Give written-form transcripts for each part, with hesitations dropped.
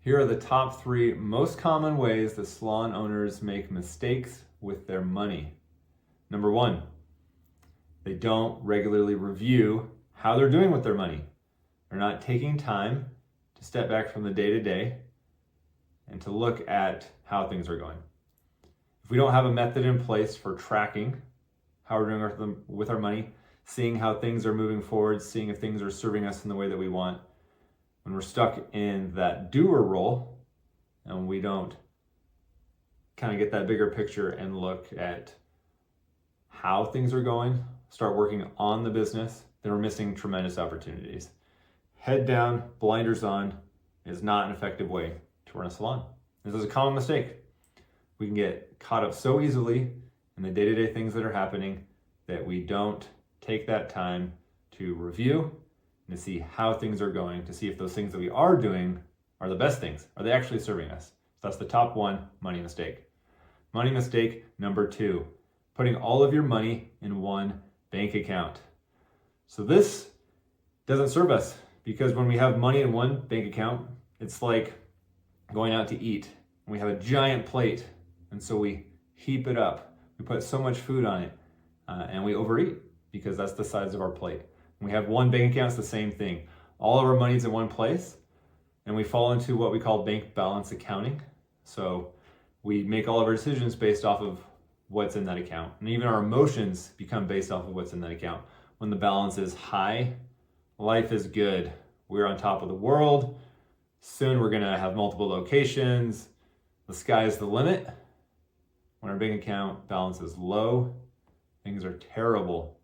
Here are the top 3 most common ways that salon owners make mistakes with their money. Number 1, they don't regularly review how they're doing with their money. They're not taking time to step back from the day-to-day and to look at how things are going. If we don't have a method in place for tracking how we're doing with our money, seeing how things are moving forward, seeing if things are serving us in the way that we want, when we're stuck in that doer role and we don't kind of get that bigger picture and look at how things are going, start working on the business, then we're missing tremendous opportunities. Head down, blinders on is not an effective way to run a salon. This is a common mistake. We can get caught up so easily in the day-to-day things that are happening that we don't take that time to review and to see how things are going, to see if those things that we are doing are the best things. Are they actually serving us? So that's the top 1 money mistake. Money mistake number 2, putting all of your money in one bank account. So this doesn't serve us because when we have money in one bank account, it's like going out to eat and we have a giant plate, and so we heap it up. We put so much food on it and we overeat because that's the size of our plate. When we have one bank account, it's the same thing. All of our money's in one place and we fall into what we call bank balance accounting. So we make all of our decisions based off of what's in that account. And even our emotions become based off of what's in that account. When the balance is high, life is good. We're on top of the world. Soon we're gonna have multiple locations. The sky is the limit. When our bank account balance is low, things are terrible.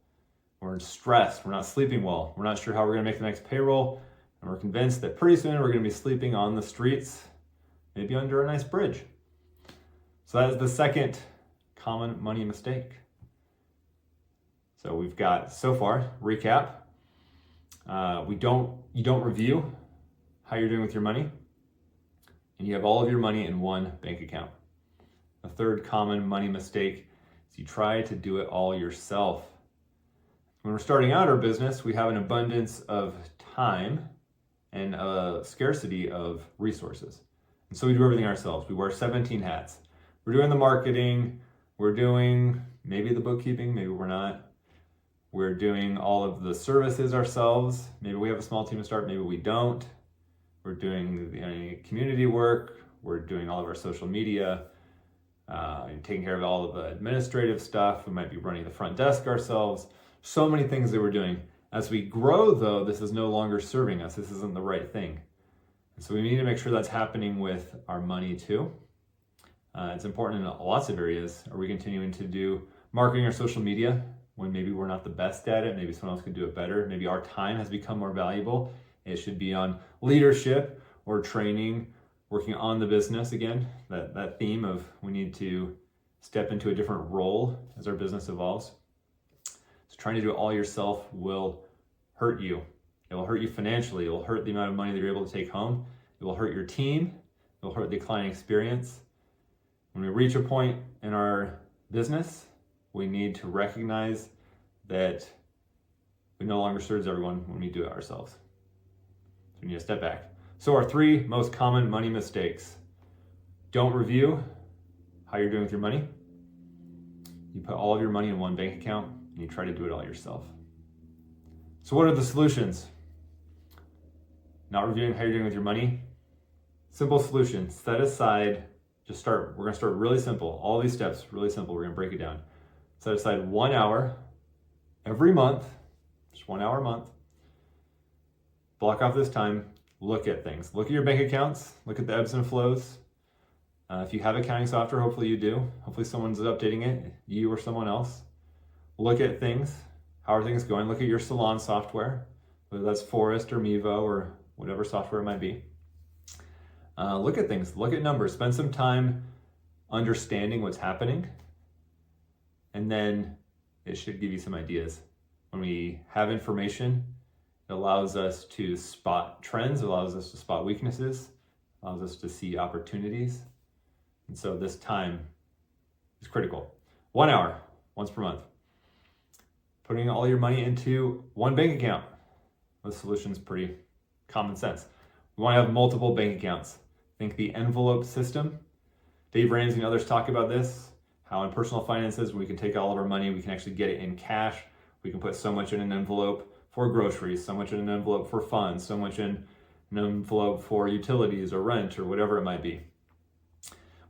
We're stressed, we're not sleeping well. We're not sure how we're gonna make the next payroll. And we're convinced that pretty soon we're gonna be sleeping on the streets, maybe under a nice bridge. So that is the second common money mistake. So we've got, so far, recap. You don't review how you're doing with your money, and you have all of your money in one bank account. The third common money mistake is you try to do it all yourself. When we're starting out our business, we have an abundance of time and a scarcity of resources. And so we do everything ourselves. We wear 17 hats. We're doing the marketing, we're doing maybe the bookkeeping, maybe we're not. We're doing all of the services ourselves. Maybe we have a small team to start, maybe we don't. We're doing the community work. We're doing all of our social media, taking care of all of the administrative stuff. We might be running the front desk ourselves. So many things that we're doing. As we grow though, this is no longer serving us. This isn't the right thing. And so we need to make sure that's happening with our money too. It's important in lots of areas. Are we continuing to do marketing or social media when maybe we're not the best at it? Maybe someone else could do it better. Maybe our time has become more valuable. It should be on leadership or training, working on the business again. That theme of we need to step into a different role as our business evolves. So trying to do it all yourself will hurt you. It will hurt you financially. It will hurt the amount of money that you're able to take home. It will hurt your team. It will hurt the client experience. When we reach a point in our business, we need to recognize that we no longer serves everyone when we do it ourselves. So we need to step back. So our 3 most common money mistakes. Don't review how you're doing with your money. You put all of your money in one bank account and you try to do it all yourself. So what are the solutions? Not reviewing how you're doing with your money. Simple solution. Set aside, we're gonna start really simple. All these steps, really simple. We're gonna break it down. Set aside 1 hour every month, just 1 hour a month. Block off this time, look at things. Look at your bank accounts, look at the ebbs and flows. If you have accounting software, hopefully you do. Hopefully someone's updating it, you or someone else. Look at things. How are things going? Look at your Salon software, whether that's Forest or Mevo or whatever software it might be. Look at things, look at numbers, spend some time understanding what's happening, and then it should give you some ideas. When we have information, it allows us to spot trends, it allows us to spot weaknesses, allows us to see opportunities. And so this time is critical. 1 hour, once per month. Putting all your money into one bank account. The solution's pretty common sense. We want to have multiple bank accounts. Think the envelope system. Dave Ramsey and others talk about this, how in personal finances, we can take all of our money, we can actually get it in cash. We can put so much in an envelope for groceries, so much in an envelope for funds, so much in an envelope for utilities or rent or whatever it might be.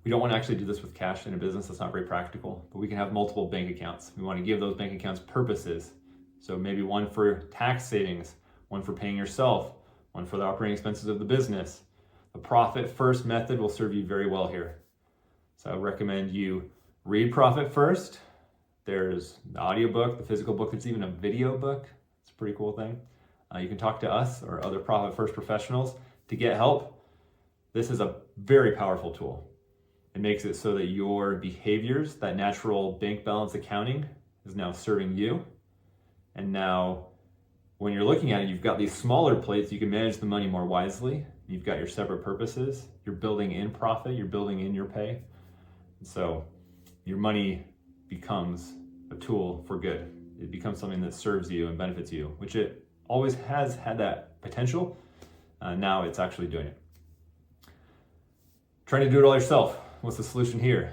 We don't want to actually do this with cash in a business. That's not very practical, but we can have multiple bank accounts. We want to give those bank accounts purposes. So maybe one for tax savings, one for paying yourself, one for the operating expenses of the business. The Profit First method will serve you very well here. So I recommend you read Profit First. There's the audiobook, the physical book. There's even a video book. It's a pretty cool thing. You can talk to us or other Profit First professionals to get help. This is a very powerful tool. It makes it so that your behaviors, that natural bank balance accounting, is now serving you. And now when you're looking at it, you've got these smaller plates, you can manage the money more wisely. You've got your separate purposes. You're building in profit, you're building in your pay. And so your money becomes a tool for good. It becomes something that serves you and benefits you, which it always has had that potential. Now it's actually doing it. Trying to do it all yourself. What's the solution here?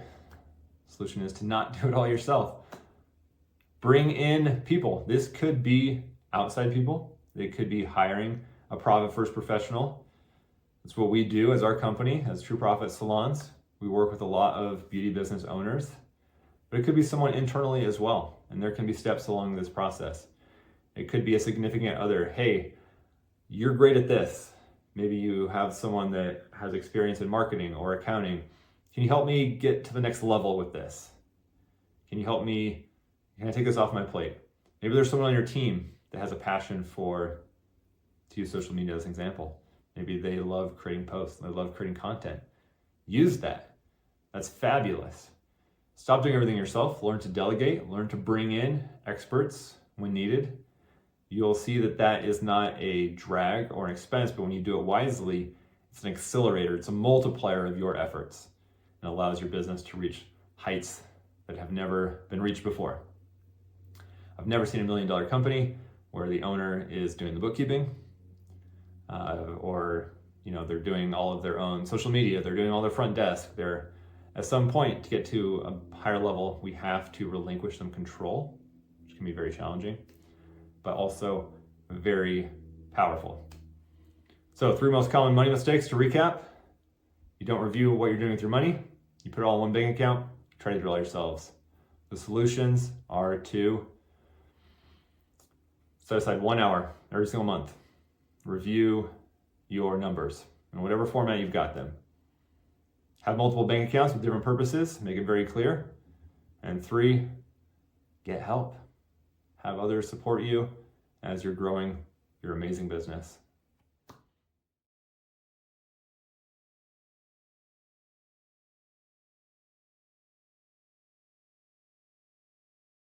The solution is to not do it all yourself. Bring in people. This could be outside people. It could be hiring a Profit First professional. That's what we do as our company, as True Profit Salons. We work with a lot of beauty business owners, but it could be someone internally as well. And there can be steps along this process. It could be a significant other. Hey, you're great at this. Maybe you have someone that has experience in marketing or accounting. Can you help me get to the next level with this? Can you help me? Can I take this off my plate? Maybe there's someone on your team that has a passion for, to use social media as an example. Maybe they love creating posts, they love creating content. Use that. That's fabulous. Stop doing everything yourself. Learn to delegate, learn to bring in experts when needed. You'll see that that is not a drag or an expense, but when you do it wisely, it's an accelerator. It's a multiplier of your efforts and allows your business to reach heights that have never been reached before. I've never seen $1 million company where the owner is doing the bookkeeping, or they're doing all of their own social media, they're doing all their front desk. They're at some point, to get to a higher level, we have to relinquish some control, which can be very challenging, but also very powerful. So 3 most common money mistakes to recap. You don't review what you're doing with your money. You put it all in one bank account, try to do it all yourselves. The solutions are to set aside 1 hour every single month. Review your numbers in whatever format you've got them. Have multiple bank accounts with different purposes, make it very clear. And 3, get help. Have others support you as you're growing your amazing business.